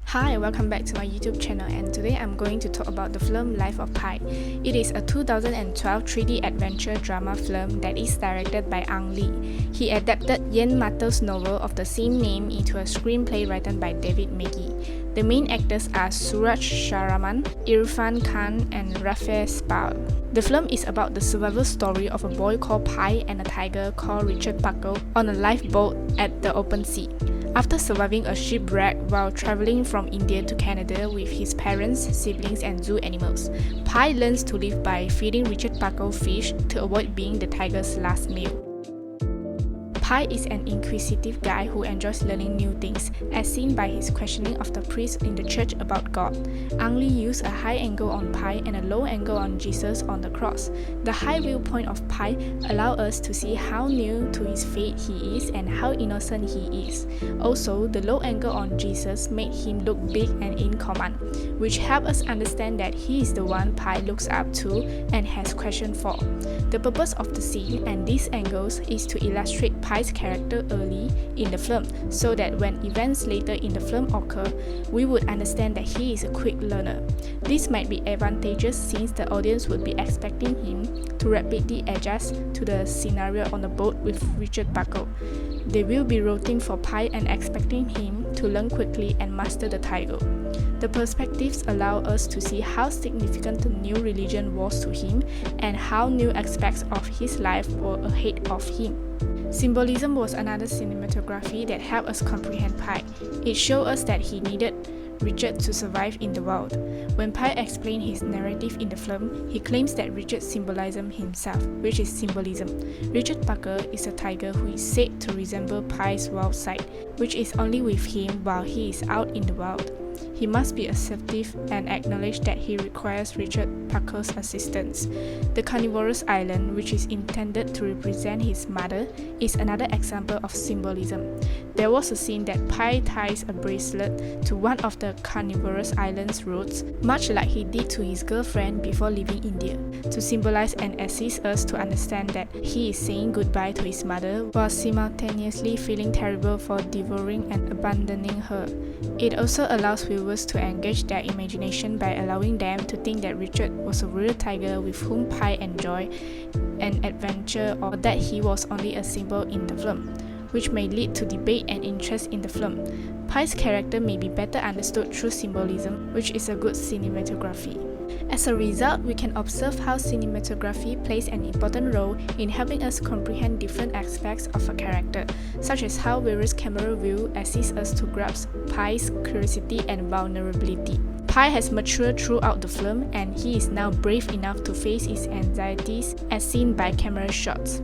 Hi, welcome back to my YouTube channel, and today I'm going to talk about the film Life of Pi. It is a 2012 3D adventure drama film that is directed by Ang Lee. He adapted Yen Mato's novel of the same name into a screenplay written by David Magee. The main actors are Suraj Sharaman, Irfan Khan, and Rafe Spall. The film is about the survival story of a boy called Pi and a tiger called Richard Buckle on a lifeboat at the open sea. After surviving a shipwreck while traveling from India to Canada with his parents, siblings, and zoo animals, Pi learns to live by feeding Richard Buckle fish to avoid being the tiger's last meal. Pi is an inquisitive guy who enjoys learning new things, as seen by his questioning of the priest in the church about God. Ang Lee used a high angle on Pi and a low angle on Jesus on the cross. The high viewpoint of Pi allows us to see how new to his faith he is and how innocent he is. Also, the low angle on Jesus made him look big and in command, which helped us understand that he is the one Pi looks up to and has questions for. The purpose of the scene and these angles is to illustrate Pi's character early in the film, so that when events later in the film occur, we would understand that he is a quick learner. This might be advantageous since the audience would be expecting him to rapidly adjust to the scenario on the boat with Richard Buckle. They will be rooting for Pi and expecting him to learn quickly and master the tiger. The perspectives allow us to see how significant the new religion was to him and how new aspects of his life were ahead of him. Symbolism was another cinematography that helped us comprehend Pi. It showed us that he needed Richard to survive in the wild. When Pi explained his narrative in the film, he claims that Richard symbolizes himself, which is symbolism. Richard Buckle is a tiger who is said to resemble Pi's wild side, which is only with him while he is out in the wild. He must be assertive and acknowledge that he requires Richard Buckle's assistance. The carnivorous island, which is intended to represent his mother, is another example of symbolism. There was a scene that Pi ties a bracelet to one of the carnivorous island's roots, much like he did to his girlfriend before leaving India, to symbolize and assist us to understand that he is saying goodbye to his mother while simultaneously feeling terrible for devouring and abandoning her. It also allows viewers to engage their imagination by allowing them to think that Richard was a real tiger with whom Pi enjoyed an adventure, or that he was only a symbol in the film, which may lead to debate and interest in the film. Pi's character may be better understood through symbolism, which is a good cinematography. As a result, we can observe how cinematography plays an important role in helping us comprehend different aspects of a character, such as how various camera views assist us to grasp Pi's curiosity and vulnerability. Pi has matured throughout the film, and he is now brave enough to face his anxieties as seen by camera shots.